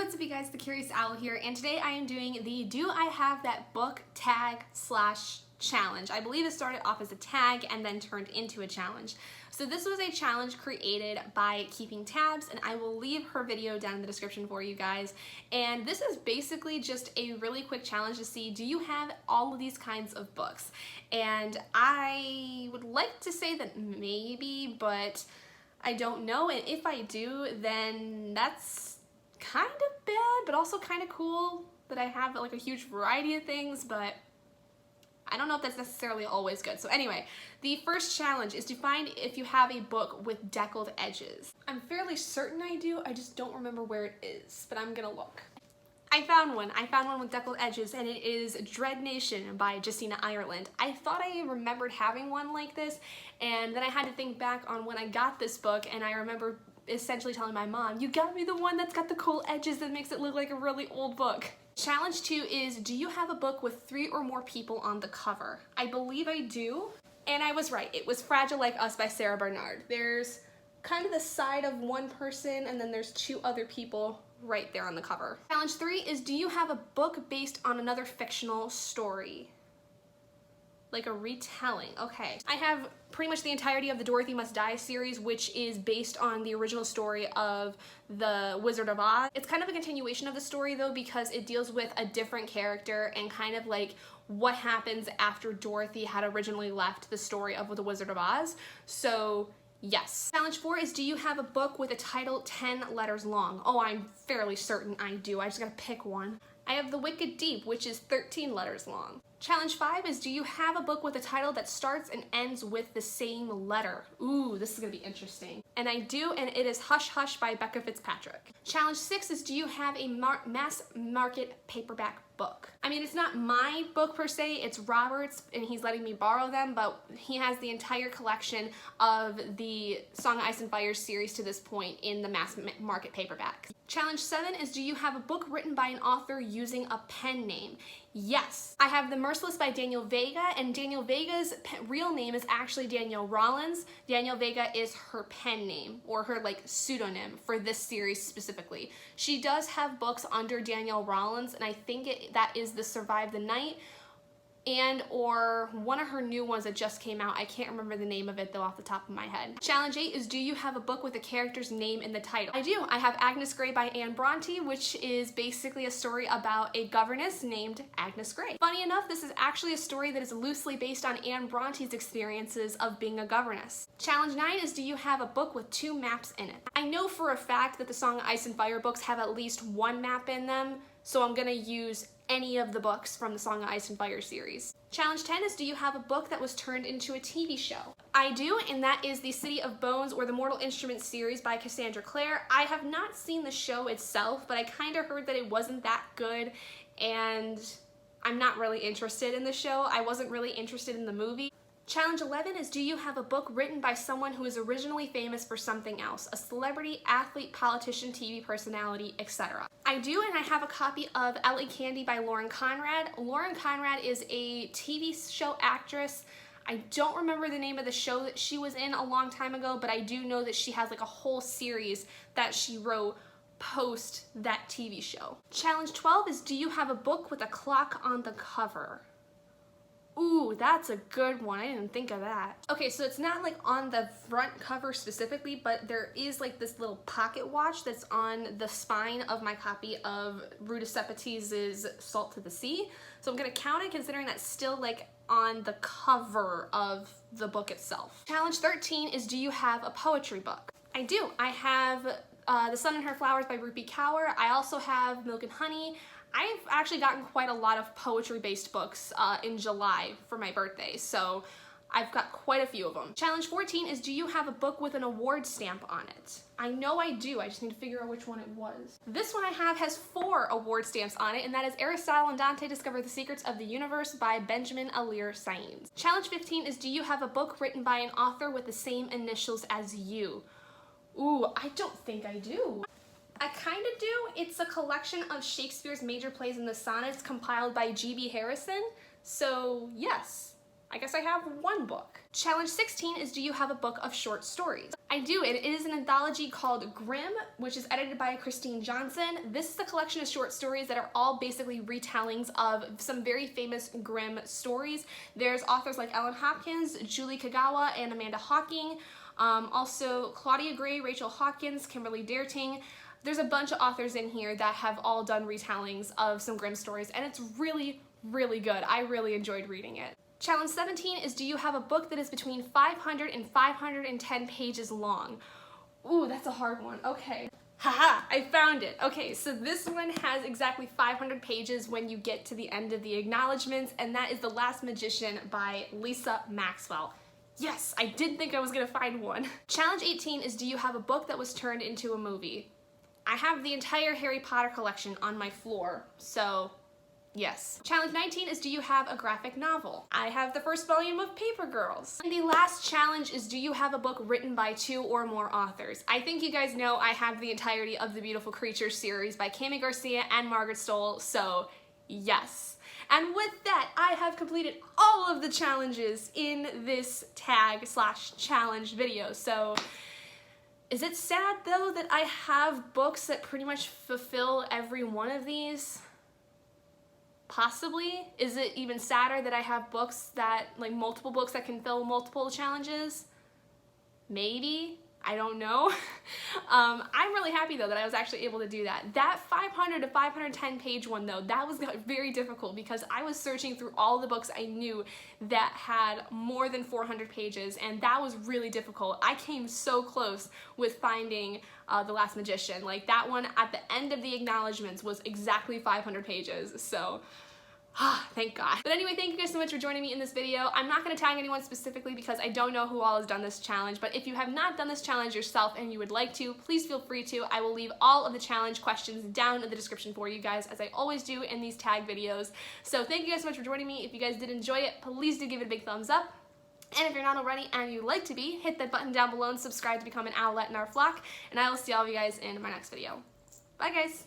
what's up you guys, the Curious Owl here, and today I am doing the Do I Have That Book tag slash challenge. I believe it started off as a tag and then turned into a challenge. So this was a challenge created by Keeping Tabs, and I will leave her video down in the description for you guys. And this is basically just a really quick challenge to see, do you have all of these kinds of books? And I would like to say that maybe, but I don't know, and if I do, then that's kind of bad, but also kind of cool that I have like a huge variety of things, but I don't know if that's necessarily always good. So anyway, the first challenge is to find if you have a book with deckled edges. I'm fairly certain I do, I just don't remember where it is, but I'm gonna look. I found one with deckled edges, and it is Dread Nation by Justina Ireland. I thought I remembered having one like this, and then I had to think back on when I got this book, and I remember essentially telling my mom, you got me the one that's got the cool edges that makes it look like a really old book. Challenge 2 is, do you have a book with 3 or more people on the cover? I believe I do, and I was right. It was Fragile Like Us by Sarah Bernard. There's kind of the side of one person, and then there's 2 other people right there on the cover. Challenge 3 is, do you have a book based on another fictional story? Like a retelling, okay. I have pretty much the entirety of the Dorothy Must Die series, which is based on the original story of The Wizard of Oz. It's kind of a continuation of the story though, because it deals with a different character and kind of like what happens after Dorothy had originally left the story of The Wizard of Oz. So yes. Challenge 4 is, do you have a book with a title 10 letters long? Oh, I'm fairly certain I do. I just gotta pick one. I have The Wicked Deep, which is 13 letters long. Challenge 5 is, do you have a book with a title that starts and ends with the same letter? Ooh, this is gonna be interesting. And I do, and it is Hush Hush by Becca Fitzpatrick. Challenge 6 is, do you have a Mass Market Paperback book? I mean, it's not my book per se, it's Robert's, and he's letting me borrow them, but he has the entire collection of the Song of Ice and Fire series to this point in the Mass Market Paperback. Challenge 7 is, do you have a book written by an author using a pen name? Yes. I have The Merciless by Daniel Vega, and Daniel Vega's real name is actually Danielle Rollins. Daniel Vega is her pen name, or her like pseudonym for this series specifically. She does have books under Danielle Rollins, and I think that is The Survive the Night, and or one of her new ones that just came out. I can't remember the name of it though off the top of my head. Challenge 8 is, do you have a book with a character's name in the title? I do. I have Agnes Grey by Anne Bronte, which is basically a story about a governess named Agnes Grey. Funny enough, this is actually a story that is loosely based on Anne Bronte's experiences of being a governess. Challenge 9 is, do you have a book with 2 maps in it? I know for a fact that the Song of Ice and Fire books have at least 1 map in them, so I'm gonna use any of the books from the Song of Ice and Fire series. Challenge 10 is, do you have a book that was turned into a TV show? I do, and that is The City of Bones or the Mortal Instruments series by Cassandra Clare. I have not seen the show itself, but I kind of heard that it wasn't that good, and I'm not really interested in the show. I wasn't really interested in the movie. Challenge 11 is, do you have a book written by someone who is originally famous for something else? A celebrity, athlete, politician, TV personality, etc. I do, and I have a copy of LA Candy by Lauren Conrad. Lauren Conrad is a TV show actress. I don't remember the name of the show that she was in a long time ago, but I do know that she has like a whole series that she wrote post that TV show. Challenge 12 is, do you have a book with a clock on the cover? Ooh, that's a good one. I didn't think of that. Okay, so it's not like on the front cover specifically, but there is like this little pocket watch that's on the spine of my copy of Ruta Sepetys' Salt to the Sea. So I'm gonna count it considering that's still like on the cover of the book itself. Challenge 13 is, do you have a poetry book? I do. I have The Sun and Her Flowers by Rupi Kaur. I also have Milk and Honey. I've actually gotten quite a lot of poetry-based books in July for my birthday, so I've got quite a few of them. Challenge 14 is, do you have a book with an award stamp on it? I know I do, I just need to figure out which one it was. This one I have has 4 award stamps on it, and that is Aristotle and Dante Discover the Secrets of the Universe by Benjamin Alir Sainz. Challenge 15 is, do you have a book written by an author with the same initials as you? Ooh, I don't think I do. I kind of do. It's a collection of Shakespeare's major plays and the sonnets compiled by G.B. Harrison, so yes. I guess I have one book. Challenge 16 is, do you have a book of short stories? I do, and it is an anthology called Grimm, which is edited by Christine Johnson. This is a collection of short stories that are all basically retellings of some very famous Grimm stories. There's authors like Ellen Hopkins, Julie Kagawa, and Amanda Hawking. Also Claudia Gray, Rachel Hawkins, Kimberly Derting. There's a bunch of authors in here that have all done retellings of some Grimm stories, and it's really, really good. I really enjoyed reading it. Challenge 17 is, do you have a book that is between 500 and 510 pages long? Ooh, that's a hard one. Okay. Haha, I found it. Okay, so this one has exactly 500 pages when you get to the end of the acknowledgments, and that is The Last Magician by Lisa Maxwell. Yes, I did think I was gonna find one. Challenge 18 is, do you have a book that was turned into a movie? I have the entire Harry Potter collection on my floor, so yes. Challenge 19 is, do you have a graphic novel? I have the first volume of Paper Girls. And the last challenge is, do you have a book written by 2 or more authors? I think you guys know I have the entirety of the Beautiful Creatures series by Kami Garcia and Margaret Stoll, so yes. And with that, I have completed all of the challenges in this tag/challenge video. So is it sad though that I have books that pretty much fulfill every one of these? Possibly. Is it even sadder that I have books that, like multiple books that can fill multiple challenges? Maybe. I don't know. I'm really happy though that I was actually able to do that. That 500 to 510 page one though, that was very difficult because I was searching through all the books I knew that had more than 400 pages, and that was really difficult. I came so close with finding The Last Magician. Like that one at the end of the acknowledgments was exactly 500 pages, so thank God. But anyway, thank you guys so much for joining me in this video. I'm not going to tag anyone specifically because I don't know who all has done this challenge, but if you have not done this challenge yourself and you would like to, please feel free to. I will leave all of the challenge questions down in the description for you guys, as I always do in these tag videos. So thank you guys so much for joining me. If you guys did enjoy it, please do give it a big thumbs up. And if you're not already and you'd like to be, hit that button down below and subscribe to become an owlet in our flock. And I will see all of you guys in my next video. Bye guys!